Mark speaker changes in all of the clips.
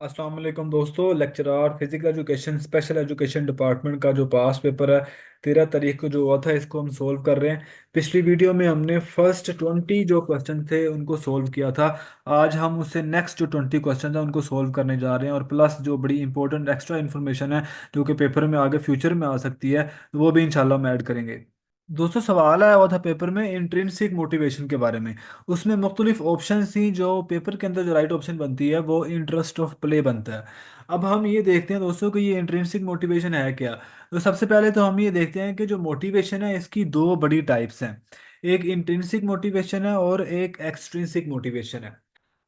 Speaker 1: अस्सलाम वालेकुम दोस्तों। Lecturer physical education special education department का जो पास पेपर है 13 तारीख को जो हुआ था, इसको हम सोल्व कर रहे हैं। पिछली वीडियो में हमने फर्स्ट 20 जो क्वेश्चन थे उनको सोल्व किया था। आज हम उससे नेक्स्ट जो 20 क्वेश्चन है उनको सोल्व करने जा रहे हैं, और प्लस जो बड़ी इंपॉर्टेंट एक्स्ट्रा इन्फॉर्मेशन है जो कि पेपर में आगे फ्यूचर में आ सकती है, वो भी इंशाल्लाह हम ऐड करेंगे। दोस्तों, सवाल आया हुआ था पेपर में इंट्रिंसिक मोटिवेशन के बारे में। उसमें मुख्तलिफ ऑप्शन थी। जो पेपर के अंदर जो राइट ऑप्शन बनती है वो इंटरेस्ट ऑफ प्ले बनता है। अब हम ये देखते हैं दोस्तों कि ये इंट्रिंसिक मोटिवेशन है क्या। तो सबसे पहले तो हम ये देखते हैं कि जो मोटिवेशन है इसकी दो बड़ी टाइप्स हैं। एक इंट्रिंसिक मोटिवेशन है और एक एक्सट्रिंसिक मोटिवेशन है।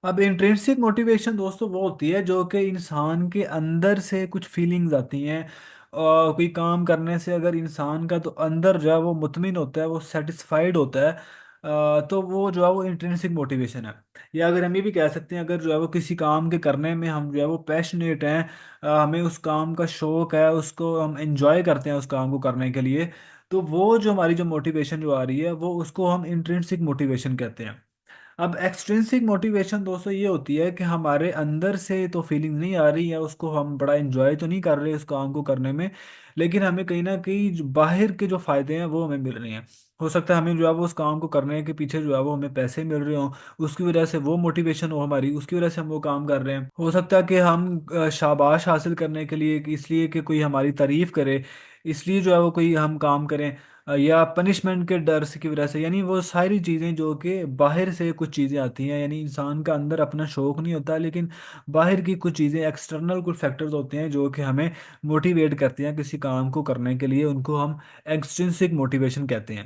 Speaker 1: अब इंट्रिंसिक मोटिवेशन दोस्तों वो होती है जो कि इंसान के अंदर से कुछ फीलिंग्स आती हैं। और कोई काम करने से अगर इंसान का तो अंदर जो है वो मुतमिन होता है, वो सेटिस्फाइड होता है। तो वो जो है वो इंट्रिंसिक मोटिवेशन है। या अगर हम ये भी कह सकते हैं, अगर जो है वो किसी काम के करने में हम जो है वो पैशनेट हैं, हमें उस काम का शौक है, उसको हम एंजॉय करते हैं उस काम को करने के लिए, तो वो जो हमारी जो मोटिवेशन जो आ रही है वो उसको हम इंट्रिंसिक मोटिवेशन कहते हैं। अब एक्सट्रिंसिक मोटिवेशन दोस्तों ये होती है कि हमारे अंदर से तो फीलिंग नहीं आ रही है, उसको हम बड़ा एंजॉय तो नहीं कर रहे उस काम को करने में, लेकिन हमें कहीं ना कहीं जो बाहर के जो फायदे हैं वो हमें मिल रहे हैं। हो सकता है हमें जो है वो उस काम को करने के पीछे जो है वो हमें पैसे मिल रहे हो, उसकी वजह से वो मोटिवेशन हो हमारी, उसकी वजह से हम वो काम कर रहे हैं। हो सकता है कि हम शाबाश हासिल करने के लिए, कि इसलिए कि कोई हमारी तारीफ करे, इसलिए जो है वो कोई हम काम करें, या पनिशमेंट के डर से की वजह से। यानी वो सारी चीज़ें जो कि बाहर से कुछ चीज़ें आती हैं, यानी इंसान का अंदर अपना शौक नहीं होता, लेकिन बाहर की कुछ चीज़ें, एक्सटर्नल कुछ फैक्टर्स होते हैं जो कि हमें मोटिवेट करते हैं किसी काम को करने के लिए, उनको हम एक्सट्रिंसिक मोटिवेशन कहते हैं।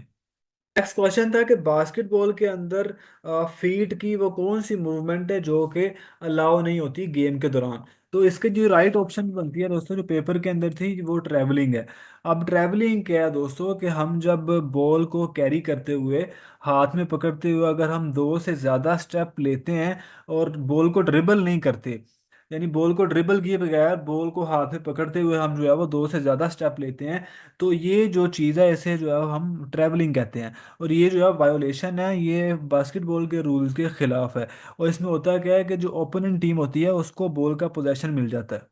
Speaker 1: नेक्स्ट क्वेश्चन था कि बास्केटबॉल के अंदर फीट की वो कौन सी मूवमेंट है जो कि अलाउ नहीं होती गेम के दौरान। तो इसके जो राइट ऑप्शन बनती है दोस्तों, जो पेपर के अंदर थी, वो ट्रैवलिंग है। अब ट्रैवलिंग क्या है दोस्तों, कि हम जब बॉल को कैरी करते हुए, हाथ में पकड़ते हुए, अगर हम दो से ज़्यादा स्टेप लेते हैं और बॉल को ड्रिबल नहीं करते, यानी बॉल को ड्रिबल किए बगैर बॉल को हाथ में पकड़ते हुए हम जो है वो दो से ज़्यादा स्टेप लेते हैं, तो ये जो चीज़ है इसे जो है हम ट्रैवलिंग कहते हैं। और ये जो है वायोलेशन है, ये बास्केटबॉल के रूल्स के खिलाफ है। और इसमें होता क्या है कि जो ओपोनेंट टीम होती है उसको बॉल का पोजेशन मिल जाता है।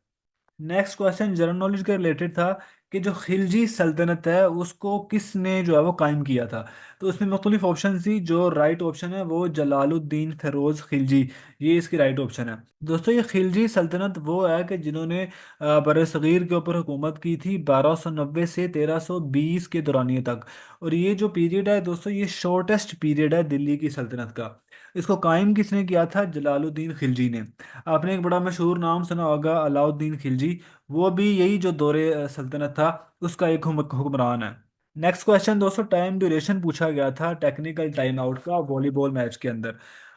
Speaker 1: नेक्स्ट क्वेश्चन जनरल नॉलेज के रिलेटेड था कि जो खिलजी सल्तनत है उसको किसने जो है वो कायम किया था। तो उसमें मुख्तलिफ ऑप्शन थी। जो राइट ऑप्शन है वो जलालुद्दीन फिरोज खिलजी, ये इसकी राइट ऑप्शन है। दोस्तों, ये खिलजी सल्तनत वो है कि जिन्होंने बरसगीर के ऊपर हुकूमत की थी 1290 से 1320 के दौरानिए तक। और ये जो पीरियड है दोस्तों, ये शॉर्टेस्ट पीरियड है दिल्ली की सल्तनत का। इसको कायम किसने किया था? जलालुद्दीन खिलजी ने। आपने एक बड़ा मशहूर नाम सुना होगा, अलाउद्दीन खिलजी। वो भी यही जो दौरे सल्तनत था उसका एक हुक्मरान है। नेक्स्ट क्वेश्चन दोस्तों, टाइम ड्यूरेशन पूछा गया था टेक्निकल टाइम आउट का वॉलीबॉल मैच के अंदर।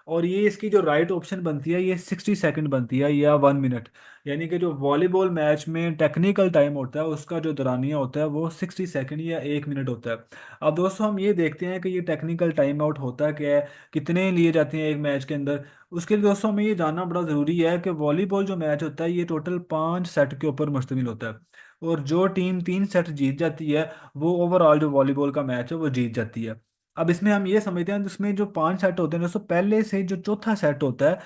Speaker 1: और ये इसकी जो राइट ऑप्शन बनती है ये 60 सेकंड बनती है, या 1 मिनट। यानी कि जो वॉलीबॉल मैच में टेक्निकल टाइम होता है उसका जो दौरानिया होता है वो 60 सेकंड या 1 मिनट होता है। अब दोस्तों, हम ये देखते हैं कि ये टेक्निकल टाइम आउट होता क्या है, कितने लिए जाते हैं एक मैच के अंदर। उसके लिए दोस्तों हमें ये जानना बड़ा ज़रूरी है कि वॉलीबॉल जो मैच होता है ये टोटल 5 सेट के ऊपर मुश्तमिल होता है। और जो टीम 3 सेट जीत जाती है वो ओवरऑल जो वॉलीबॉल का मैच है वो जीत जाती है। अब इसमें हम ये समझते हैं, इसमें जो 5 सेट होते हैं दोस्तों, पहले से जो चौथा सेट होता है,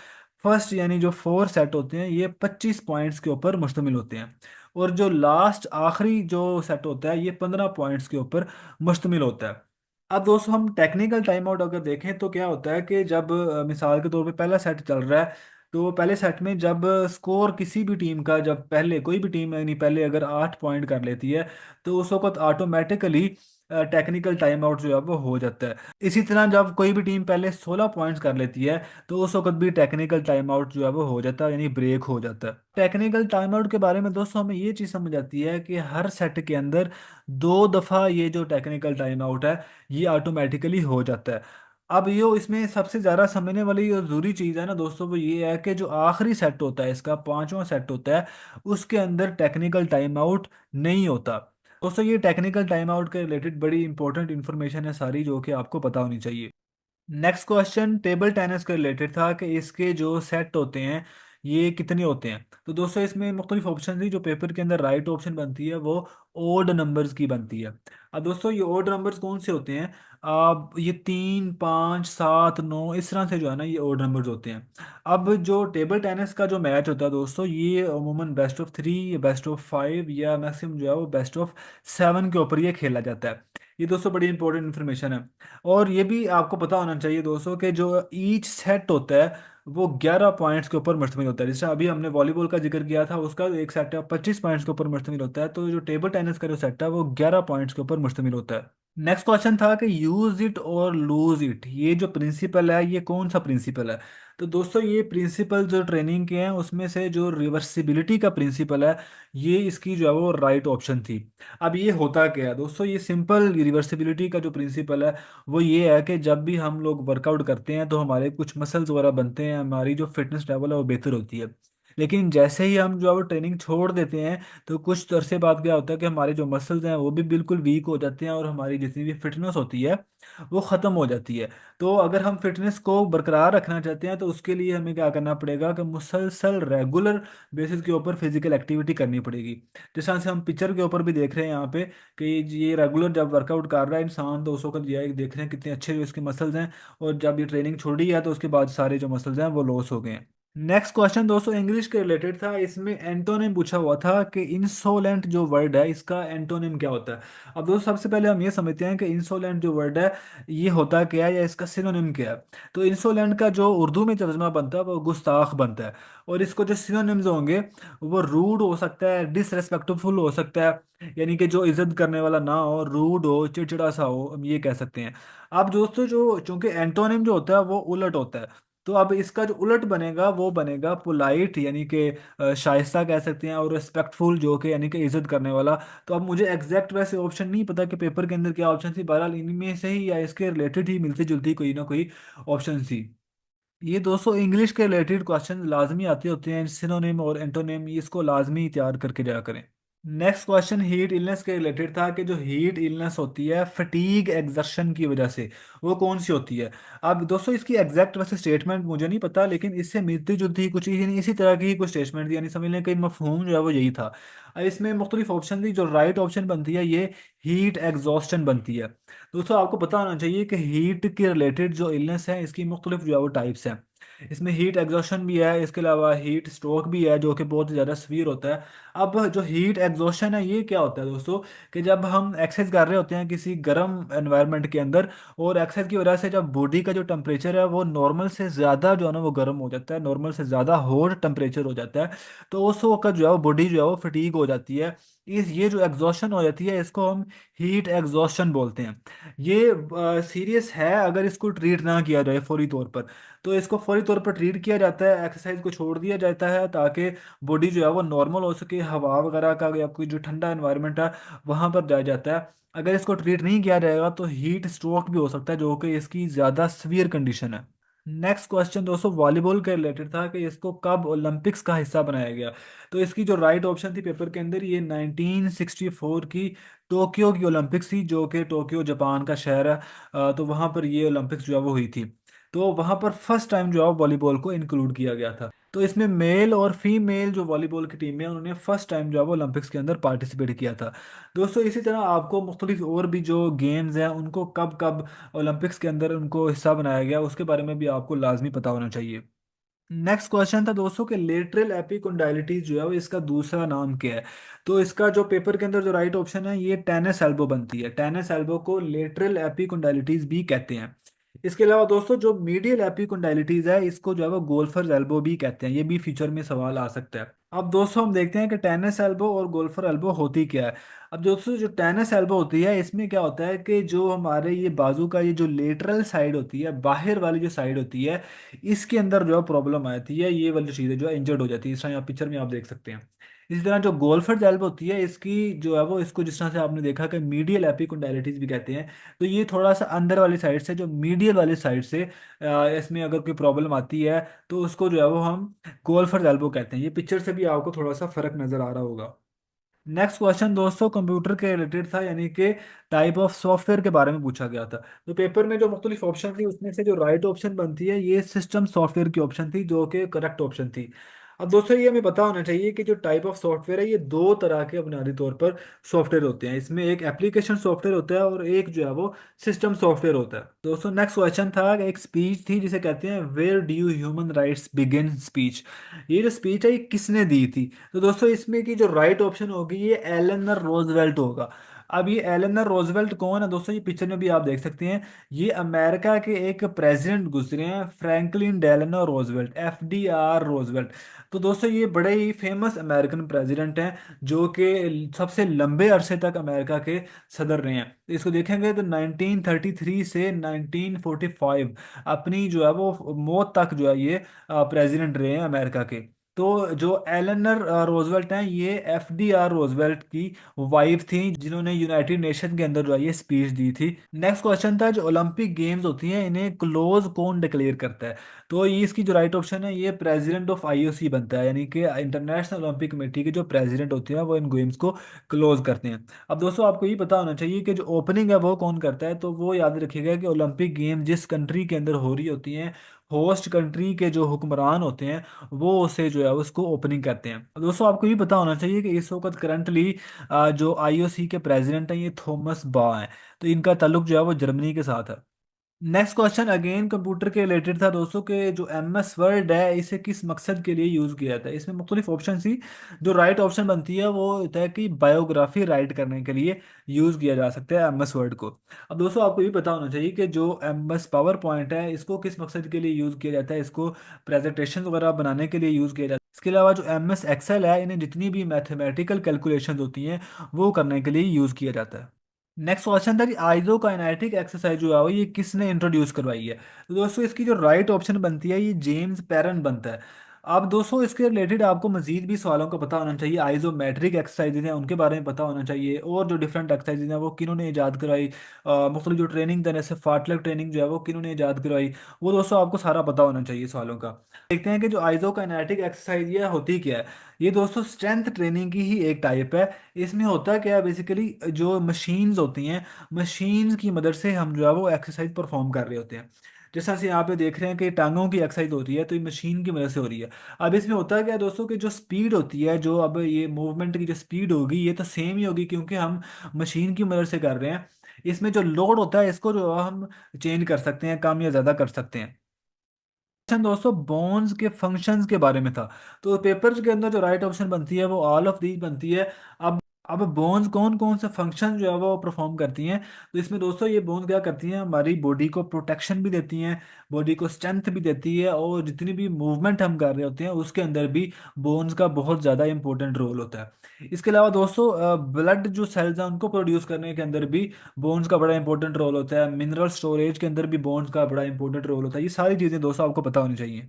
Speaker 1: फर्स्ट यानी जो 4 सेट होते हैं, ये 25 पॉइंट्स के ऊपर मुश्तमिल होते हैं। और जो लास्ट आखिरी जो सेट होता है ये 15 पॉइंट्स के ऊपर मुश्तमिल होता है। अब दोस्तों, हम टेक्निकल टाइम आउट अगर देखें तो क्या होता है कि जब मिसाल के तौर पे पहला सेट चल रहा है, तो पहले सेट में जब स्कोर किसी भी टीम का, जब पहले कोई भी टीम यानी पहले अगर 8 पॉइंट कर लेती है, तो उस वक्त ऑटोमेटिकली टेक्निकल टाइम आउट जो है वो हो जाता है। इसी तरह जब कोई भी टीम पहले 16 पॉइंट्स कर लेती है, तो उस वक्त भी टेक्निकल टाइम आउट जो है वो हो जाता है, यानी ब्रेक हो जाता है। टेक्निकल टाइम आउट के बारे में दोस्तों हमें ये चीज़ समझ आती है कि हर सेट के अंदर 2 दफ़ा ये जो टेक्निकल टाइम आउट है ये ऑटोमेटिकली हो जाता है। अब ये इसमें सबसे ज़्यादा समझने वाली जो ज़रूरी चीज़ है ना दोस्तों, वो ये है कि जो आखिरी सेट होता है, इसका पांचवा सेट होता है, उसके अंदर टेक्निकल टाइम आउट नहीं होता। दोस्तों, ये टेक्निकल टाइम आउट के रिलेटेड बड़ी इंपॉर्टेंट इन्फॉर्मेशन है सारी, जो कि आपको पता होनी चाहिए। नेक्स्ट क्वेश्चन टेबल टेनिस के रिलेटेड था कि इसके जो सेट होते हैं ये कितने होते हैं? तो दोस्तों इसमें मुख्तलिफ ऑप्शन थी, जो पेपर के अंदर राइट ऑप्शन बनती है वो ओड नंबर्स की बनती है। अब दोस्तों ये ओड नंबर्स कौन से होते हैं? अब ये 3, 5, 7, 9 इस तरह से जो है ना, ये ओड नंबर्स होते हैं। अब जो टेबल टेनिस का जो मैच होता है दोस्तों, ये अमूमन बेस्ट ऑफ 3 या बेस्ट ऑफ 5 या मैक्सिमम जो है वो बेस्ट ऑफ 7 के ऊपर ये खेला जाता है। ये दोस्तों बड़ी इंपॉर्टेंट इन्फॉर्मेशन है। और ये भी आपको पता होना चाहिए दोस्तों कि जो ईच सेट होता है वो 11 पॉइंट्स के ऊपर मुश्तमिल होता है। जैसे अभी हमने वॉलीबॉल का जिक्र किया था, उसका एक सेट है 25 पॉइंट्स के ऊपर मुश्तमिल होता है। तो जो टेबल टेनिस का जो सेट है वो 11 पॉइंट्स के ऊपर मुश्तमिल होता है। नेक्स्ट क्वेश्चन था कि यूज इट और लूज इट, ये जो प्रिंसिपल है ये कौन सा प्रिंसिपल है? तो दोस्तों ये प्रिंसिपल जो ट्रेनिंग के हैं उसमें से जो रिवर्सिबिलिटी का प्रिंसिपल है, ये इसकी जो है वो राइट ऑप्शन थी। अब ये होता क्या है दोस्तों? ये सिंपल रिवर्सिबिलिटी का जो प्रिंसिपल है वो ये है कि जब भी हम लोग वर्कआउट करते हैं तो हमारे कुछ मसल्स वगैरह बनते हैं, हमारी जो फिटनेस लेवल है वो बेहतर होती है। लेकिन जैसे ही हम जो है वो ट्रेनिंग छोड़ देते हैं तो कुछ अरसे बाद क्या होता है कि हमारे जो मसल्स हैं वो भी बिल्कुल वीक हो जाते हैं और हमारी जितनी भी फिटनेस होती है वो ख़त्म हो जाती है। तो अगर हम फिटनेस को बरकरार रखना चाहते हैं तो उसके लिए हमें क्या करना पड़ेगा कि मुसलसल रेगुलर बेसिस के ऊपर फिजिकल एक्टिविटी करनी पड़ेगी। जिस तरह से हम पिक्चर के ऊपर भी देख रहे हैं यहाँ पे कि ये रेगुलर जब वर्कआउट कर रहा है इंसान तो उस वक्त ये देख रहे हैं कितने अच्छे जो इसके मसल्स हैं। और जब ये ट्रेनिंग छोड़ी है तो उसके बाद सारे जो मसल्स हैं वो लॉस हो गए हैं। नेक्स्ट क्वेश्चन दोस्तों इंग्लिश के रिलेटेड था। इसमें एंटोनिम पूछा हुआ था कि इंसोलेंट जो वर्ड है इसका एंटोनिम क्या होता है। अब दोस्तों सबसे पहले हम ये समझते हैं कि इंसोलेंट जो वर्ड है ये होता क्या है या इसका सिनोनिम क्या है। तो इंसोलेंट का जो उर्दू में तर्जमा बनता है वो गुस्ताख बनता है। और इसको जो सिनोनिम्स होंगे वो रूड हो सकता है, डिसरेस्पेक्टफुल हो सकता है, यानी कि जो इज्जत करने वाला ना हो, रूड हो, चिड़चिड़ा सा हो, हम ये कह सकते हैं। अब दोस्तों जो चूंकि एंटोनिम जो होता है वो उलट होता है, तो अब इसका जो उलट बनेगा वो बनेगा पोलाइट, यानी कि शाइस्ता कह सकते हैं, और रिस्पेक्टफुल जो कि यानी कि इज्जत करने वाला। तो अब मुझे एग्जैक्ट वैसे ऑप्शन नहीं पता कि पेपर के अंदर क्या ऑप्शन थी, बहरहाल इनमें से ही या इसके रिलेटेड ही मिलती जुलती कोई ना कोई ऑप्शन थी। ये दोस्तों इंग्लिश के रिलेटेड क्वेश्चन लाजमी आते होते हैं, सिनोनिम और एंटोनिम, इसको लाजमी तैयार करके जाया करें। नेक्स्ट क्वेश्चन हीट इलनेस के रिलेटेड था कि जो हीट इलनेस होती है फटीग एक्सर्शन की वजह से, वो कौन सी होती है? अब दोस्तों इसकी एग्जैक्ट वैसे स्टेटमेंट मुझे नहीं पता, लेकिन इससे मिलती जुलती ही कुछ यानी इसी तरह की ही कुछ स्टेटमेंट थी, यानी समझ लें कि मफहूम जो है वो यही था। अब इसमें मुख्तलिफ ऑप्शन थी, जो राइट ऑप्शन बनती है ये हीट एग्जॉस्टन बनती है। दोस्तों आपको पता होना चाहिए कि हीट के रिलेटेड जो इलनेस है इसकी मुख्तलिफ जो है वो टाइप्स हैं। इसमें हीट एग्जॉशन भी है, इसके अलावा हीट स्ट्रोक भी है जो कि बहुत ज़्यादा सीवियर होता है। अब जो हीट एग्जॉशन है ये क्या होता है दोस्तों, कि जब हम एक्सरसाइज कर रहे होते हैं किसी गर्म एनवायरनमेंट के अंदर, और एक्सरसाइज की वजह से जब बॉडी का जो टेम्परेचर है वो नॉर्मल से ज़्यादा जो है ना वो गर्म हो जाता है, नॉर्मल से ज़्यादा हॉट टेम्परेचर हो जाता है, तो उस वक्त जो है वो बॉडी जो है वो फटीग हो जाती है। इस ये जो एग्जॉशन हो जाती है इसको हम हीट एग्जॉशन बोलते हैं। ये सीरियस है अगर इसको ट्रीट ना किया जाए फौरी तौर पर। तो इसको फौरी तौर पर ट्रीट किया जाता है, एक्सरसाइज को छोड़ दिया जाता है ताकि बॉडी जो है वो नॉर्मल हो सके, हवा वगैरह का या कोई जो ठंडा एनवायरनमेंट है वहाँ पर जाया जाता है। अगर इसको ट्रीट नहीं किया जाएगा तो हीट स्ट्रोक भी हो सकता है जो कि इसकी ज़्यादा सीवियर कंडीशन है। नेक्स्ट क्वेश्चन दोस्तों वॉलीबॉल के रिलेटेड था कि इसको कब ओलंपिक्स का हिस्सा बनाया गया। तो इसकी जो राइट ऑप्शन थी पेपर के अंदर, ये 1964 की टोक्यो की ओलंपिक्स थी, जो कि टोक्यो जापान का शहर है। तो वहाँ पर ये ओलंपिक्स जो है वो हुई थी। तो वहाँ पर फर्स्ट टाइम जो है वॉलीबॉल को इंक्लूड किया गया था। तो इसमें मेल और फीमेल जो वॉलीबॉल की टीम है उन्होंने फर्स्ट टाइम जो है वो ओलंपिक्स के अंदर पार्टिसिपेट किया था। दोस्तों इसी तरह आपको मुख्तलिफ और भी जो गेम्स हैं उनको कब कब ओलंपिक्स के अंदर उनको हिस्सा बनाया गया उसके बारे में भी आपको लाजमी पता होना चाहिए। नेक्स्ट क्वेश्चन था दोस्तों कि लेटरल एपिकोंडाइलिटीज जो है वो इसका दूसरा नाम क्या है। तो इसका जो पेपर के अंदर जो राइट ऑप्शन है ये टेनिस एल्बो बनती है। टेनिस एल्बो को लेटरल एपिकोंडाइलिटीज भी कहते हैं। इसके अलावा दोस्तों जो मीडियल एपिकोंडाइलिटीज है इसको जो है वो गोल्फर एल्बो भी कहते हैं, ये भी फ्यूचर में सवाल आ सकता है। अब दोस्तों हम देखते हैं कि टेनिस एल्बो और गोल्फर एल्बो होती क्या है। अब दोस्तों जो टेनिस एल्बो होती है इसमें क्या होता है कि जो हमारे ये बाजू का ये जो लेटरल साइड होती है, बाहर वाली जो साइड होती है, इसके अंदर जो है प्रॉब्लम आती है, ये वाली चीज़ें जो है इंजर्ड हो जाती है, इस तरह यहाँ पिक्चर में आप देख सकते हैं। इसी तरह जो गोल्फर एल्बो होती है इसकी जो है वो इसको जिस तरह से आपने देखा कि मीडियल एपिकोंडाइलिटीज भी कहते हैं। तो ये थोड़ा सा अंदर वाली साइड से, जो मीडियल वाली साइड से इसमें अगर कोई प्रॉब्लम आती है तो उसको जो है वो हम गोल्फर एल्बो कहते हैं। ये पिक्चर से भी आपको थोड़ा सा फर्क नजर आ रहा होगा। नेक्स्ट क्वेश्चन दोस्तों कंप्यूटर के रिलेटेड था, यानी कि टाइप ऑफ सॉफ्टवेयर के बारे में पूछा गया था। तो पेपर में जो मुख्तलिफ ऑप्शन थी उसमें से जो राइट ऑप्शन बनती है ये सिस्टम सॉफ्टवेयर की ऑप्शन थी जो कि करेक्ट ऑप्शन थी। अब दोस्तों ये हमें पता होना चाहिए कि जो टाइप ऑफ सॉफ्टवेयर है ये दो तरह के बुनियादी तौर पर सॉफ्टवेयर होते हैं। इसमें एक एप्लीकेशन सॉफ्टवेयर होता है और एक जो है वो सिस्टम सॉफ्टवेयर होता है। दोस्तों नेक्स्ट क्वेश्चन था कि एक स्पीच थी जिसे कहते हैं where do you human rights begin speech. ये जो स्पीच है ये किसने दी थी? तो दोस्तों इसमें की जो राइट ऑप्शन होगी ये एलेनर रोजवेल्ट होगा। अब ये एलेनर रोजवेल्ट कौन है दोस्तों? ये पिक्चर में भी आप देख सकते हैं। ये अमेरिका के एक प्रेसिडेंट गुजरे हैं, Franklin Delano Roosevelt, FDR Roosevelt. तो दोस्तों ये बड़े ही फेमस अमेरिकन प्रेसिडेंट हैं जो कि सबसे लंबे अरसे तक अमेरिका के सदर रहे हैं। इसको देखेंगे तो 1933 से 1945 अपनी जो है वो मौत तक जो है ये प्रेसिडेंट रहे हैं अमेरिका के। तो जो एलेनर रोजवेल्ट हैं ये FDR रोजवेल्ट की वाइफ थी जिन्होंने यूनाइटेड नेशन के अंदर जो है ये स्पीच दी थी। नेक्स्ट क्वेश्चन था जो ओलंपिक गेम्स होती हैं इन्हें क्लोज कौन डिक्लेयर करता है? तो ये इसकी जो राइट ऑप्शन है ये प्रेसिडेंट ऑफ IOC बनता है, यानी कि इंटरनेशनल ओलंपिक कमेटी के जो प्रेसिडेंट होते हैं वो इन गेम्स को क्लोज करते हैं। अब दोस्तों आपको ये पता होना चाहिए कि जो ओपनिंग है वो कौन करता है। तो वो याद रखिएगा कि ओलंपिक गेम जिस कंट्री के अंदर हो रही होती हैं होस्ट कंट्री के जो हुक्मरान होते हैं वो उसे जो है उसको ओपनिंग करते हैं। अब दोस्तों आपको ये पता होना चाहिए कि इस वक्त करंटली जो IOC के प्रेसिडेंट हैं ये थॉमस बा हैं। तो इनका ताल्लुक जो है वो जर्मनी के साथ है। नेक्स्ट क्वेश्चन अगेन कंप्यूटर के रिलेटेड था दोस्तों के जो MS वर्ड है इसे किस मकसद के लिए यूज़ किया जाता है? इसमें मुख्तलिफ ऑप्शन थी। जो राइट ऑप्शन बनती है वो होता है कि बायोग्राफी राइट करने के लिए यूज़ किया जा सकता है MS वर्ड को। अब दोस्तों आपको ये पता होना चाहिए कि जो MS पावर पॉइंट है इसको किस मकसद के लिए यूज़ किया जाता है? इसको प्रेजेंटेशन वगैरह बनाने के लिए यूज़ किया जाता है। इसके अलावा जो MS एक्सेल है इन्हें जितनी भी मैथमेटिकल कैलकुलेशन होती हैं वो करने के लिए यूज़ किया जाता है। नेक्स्ट क्वेश्चन था कि आइजो काइनेटिक एक्सरसाइज जो है वो ये किसने इंट्रोड्यूस करवाई है? तो दोस्तों इसकी जो राइट ऑप्शन बनती है ये जेम्स पैरन बनता है। अब दोस्तों इसके रिलेटेड आपको मजीद भी सवालों का पता होना चाहिए। आइजोमेट्रिक एक्सरसाइजेज हैं उनके बारे में पता होना चाहिए, और जो डिफरेंट एक्सरसाइजेज हैं वो किन्होंने ईजाद करवाई, मुख्तलिफ जो ट्रेनिंग था जैसे फाटलक ट्रेनिंग जो है वो किन्होंने ईजाद करवाई, वो दोस्तों आपको सारा पता होना चाहिए सवालों का। देखते हैं कि जो आइजो काइनेटिक एक्सरसाइज ये होती क्या है। ये दोस्तों स्ट्रेंथ ट्रेनिंग की ही एक टाइप है। इसमें होता क्या है बेसिकली जो मशीन्स होती हैं मशीन्स की मदद से हम जो है वो एक्सरसाइज परफॉर्म कर रहे होते हैं। जैसा से यहाँ पे देख रहे हैं कि टांगों की एक्सरसाइज होती है तो ये मशीन की मदद से हो रही है। अब इसमें होता क्या है दोस्तों कि जो स्पीड होती है जो अब ये मूवमेंट की जो स्पीड होगी ये तो सेम ही होगी क्योंकि हम मशीन की मदद से कर रहे हैं। इसमें जो लोड होता है इसको जो है हम चेंज कर सकते हैं, कम या ज़्यादा कर सकते हैं। क्वेश्चन दोस्तों बोन्स के फंक्शंस के बारे में था। तो पेपर्स के अंदर जो राइट ऑप्शन बनती है वो ऑल ऑफ दीज बनती है। अब बोन्स कौन कौन से फंक्शन जो है वो परफॉर्म करती हैं? तो इसमें दोस्तों ये बोन्स क्या करती हैं, हमारी बॉडी को प्रोटेक्शन भी देती हैं, बॉडी को स्ट्रेंथ भी देती है, और जितनी भी मूवमेंट हम कर रहे होते हैं उसके अंदर भी बोन्स का बहुत ज़्यादा इंपॉर्टेंट रोल होता है। इसके अलावा दोस्तों ब्लड जो सेल्स हैं उनको प्रोड्यूस करने के अंदर भी बोन्स का बड़ा इंपॉर्टेंट रोल होता है। मिनरल स्टोरेज के अंदर भी बोन्स का बड़ा इंपॉर्टेंट रोल होता है। ये सारी चीज़ें दोस्तों आपको पता होनी चाहिए।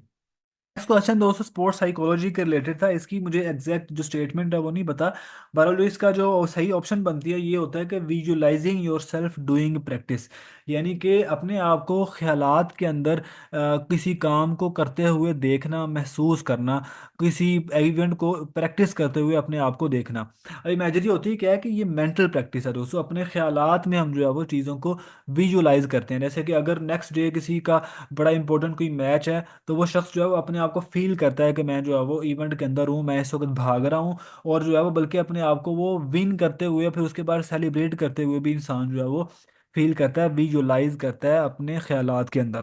Speaker 1: नेक्स्ट क्वेश्चन दोस्तों स्पोर्ट्स साइकोलॉजी के रिलेटेड था। इसकी मुझे एग्जैक्ट जो स्टेटमेंट है वो नहीं पता। बहरहाल जो इसका जो सही ऑप्शन बनती है ये होता है कि visualising your self doing practice, यानी कि अपने आप को ख्यालात के अंदर किसी काम को करते हुए देखना, महसूस करना, किसी इवेंट को प्रैक्टिस करते हुए अपने आप को देखना। अब इमेजिनरी होती है क्या है कि ये मेंटल प्रैक्टिस है दोस्तों। अपने ख्यालात में हम जो है वो चीज़ों को विजुअलाइज करते हैं। जैसे कि अगर नेक्स्ट डे किसी का बड़ा इंपॉर्टेंट कोई मैच है तो वो शख्स जो है वो अपने आप को फील करता है कि मैं जो है वो इवेंट के अंदर हूँ, मैं इस वक्त भाग रहा हूँ, और जो है वो बल्कि अपने आप को वो विन करते हुए फिर उसके बाद सेलिब्रेट करते हुए भी इंसान जो है वो फील करता है, विजुअलाइज करता है अपने ख्यालात के अंदर।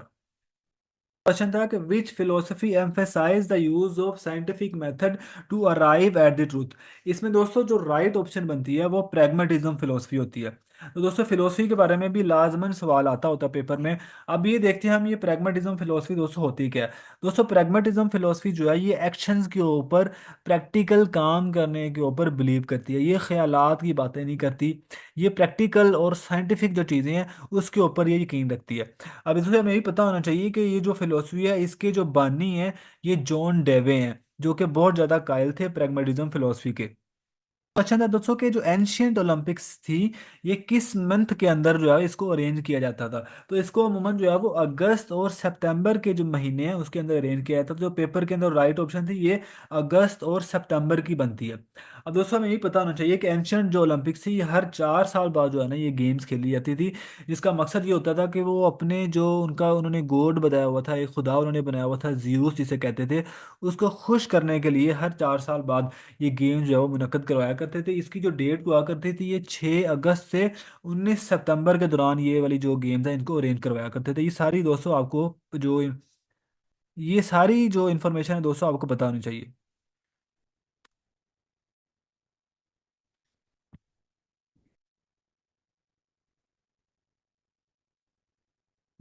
Speaker 1: क्वेश्चन था कि which philosophy emphasize the use of scientific method to arrive at the truth. इसमें दोस्तों जो राइट ऑप्शन बनती है वो प्रैग्मेटिज्म फिलोसफी होती है। तो दोस्तों फिलोसफी के बारे में भी लाजमन सवाल आता होता है पेपर में। अब ये देखते हैं हम ये प्रैग्मेटिज्म फिलोसफी दोस्तों होती क्या है। दोस्तों प्रैग्मेटिज्म फिलोसफी जो है ये एक्शंस के ऊपर, प्रैक्टिकल काम करने के ऊपर बिलीव करती है। ये ख्यालात की बातें नहीं करती, ये प्रैक्टिकल और साइंटिफिक जो चीज़ें हैं उसके ऊपर ये यकीन रखती है। अब इसमें हमें भी पता होना चाहिए कि ये जो फिलोसफी है इसके जो बानी हैं ये जॉन डेवे हैं जो कि बहुत ज़्यादा कायल थे प्रैग्मेटिज्म फिलोसफी के। क्वेश्चन था दोस्तों कि जो एंशियंट ओलंपिक्स थी ये किस मंथ के अंदर जो है इसको अरेंज किया जाता था। तो इसको अमूमन जो है वो अगस्त और सितंबर के जो महीने हैं उसके अंदर अरेंज किया जाता था। जो पेपर के अंदर राइट ऑप्शन थी ये अगस्त और सितंबर की बनती है। अब दोस्तों हमें ये पता होना चाहिए कि एंशियंट जो ओलंपिक्स थी ये हर 4 साल बाद जो है ना ये गेम्स खेली जाती थी। जिसका मकसद ये होता था कि वो अपने जो उनका उन्होंने गॉड बताया हुआ था, एक खुदा उन्होंने बनाया हुआ था जियूस जिसे कहते थे, उसको खुश करने के लिए हर 4 साल बाद ये गेम जो है वो मुनक्कद करवाया करते थे। इसकी जो डेट हुआ करती थी ये 6 अगस्त से 19 सितंबर के दौरान ये वाली जो गेम्स है इनको अरेंज करवाया करते थे। ये सारी दोस्तों आपको जो ये सारी जो इन्फॉर्मेशन है दोस्तों आपको पता होनी चाहिए।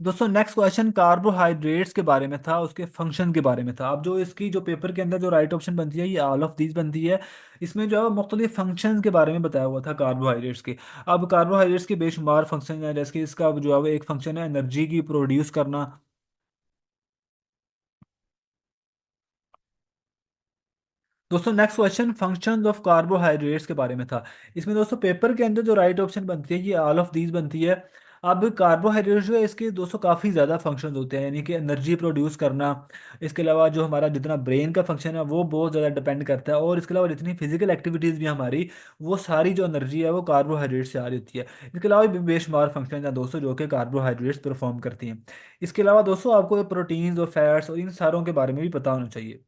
Speaker 1: दोस्तों नेक्स्ट क्वेश्चन कार्बोहाइड्रेट्स के बारे में था, उसके फंक्शन के बारे में था। अब जो इसकी जो पेपर के अंदर जो राइट ऑप्शन बनती है ये ऑल ऑफ दीज बनती है। इसमें जो है मुख्तलिफ फंक्शंस के बारे में बताया हुआ था कार्बोहाइड्रेट्स के। अब कार्बोहाइड्रेट्स के बेशुमार फंक्शन है, जैसे कि इसका जो है वो एक फंक्शन है एनर्जी की प्रोड्यूस करना। दोस्तों next question functions of carbohydrates के बारे में था। इसमें दोस्तों पेपर के अंदर जो राइट ऑप्शन बनती है ये ऑल ऑफ दीज बनती है। अब कार्बोहाइड्रेट्स जो है इसके दोस्तों काफ़ी ज़्यादा फंक्शंस होते हैं, यानी कि एनर्जी प्रोड्यूस करना। इसके अलावा जो हमारा जितना ब्रेन का फंक्शन है वो बहुत ज़्यादा डिपेंड करता है, और इसके अलावा जितनी फिजिकल एक्टिविटीज़ भी हमारी वो सारी जो एनर्जी है वो कार्बोहाइड्रेट से आ रही होती है। इसके अलावा भी बेशुमार फंक्शन हैं दोस्तों जो कि कार्बोहाइड्रेट्स परफॉर्म करती हैं। इसके अलावा दोस्तों आपको प्रोटीन्स और फैट्स और इन सारों के बारे में भी पता होना चाहिए।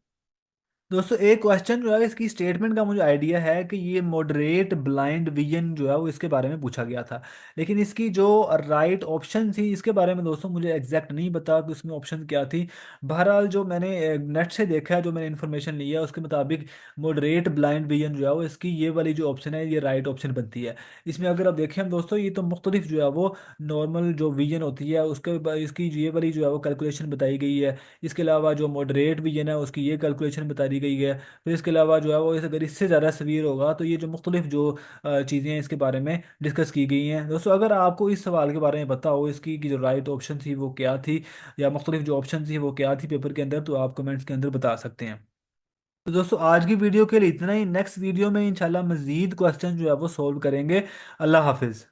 Speaker 1: दोस्तों एक क्वेश्चन जो है इसकी स्टेटमेंट का मुझे आइडिया है कि ये मॉडरेट ब्लाइंड विजन जो है वो इसके बारे में पूछा गया था। लेकिन इसकी जो राइट ऑप्शन थी इसके बारे में दोस्तों मुझे एग्जैक्ट नहीं पता कि उसमें ऑप्शन क्या थी। बहरहाल जो मैंने नेट से देखा है, जो मैंने इन्फॉर्मेशन ली है उसके मुताबिक मॉडरेट ब्लाइंड विजन जो है वो इसकी ये वाली जो ऑप्शन है ये राइट ऑप्शन बनती है। इसमें अगर आप देखें हम दोस्तों ये तो मुख्तलिफ जो है वो नॉर्मल जो विजन होती है उसके इसकी ये वाली जो है वो कैलकुलेशन बताई गई है। इसके अलावा जो मॉडरेट विजन है उसकी ये कैलकुलेशन बता दी गई है। फिर इसके अलावा जो है वो अगर इससे ज़्यादा सवीर होगा तो ये जो मुख्तलिफ जो चीज़ें हैं इसके बारे में डिस्कस की गई हैं। दोस्तों अगर आपको इस सवाल के बारे में पता हो इसकी कि जो राइट ऑप्शन थी वो क्या थी, या मुख्तलिफ जो ऑप्शन थी वो क्या थी पेपर के अंदर, तो आप कमेंट्स के अंदर बता सकते हैं। तो दोस्तों आज की वीडियो के लिए इतना ही। नेक्स्ट वीडियो में इंशाल्लाह मज़ीद क्वेश्चन जो है वो सॉल्व करेंगे। अल्लाह हाफिज़।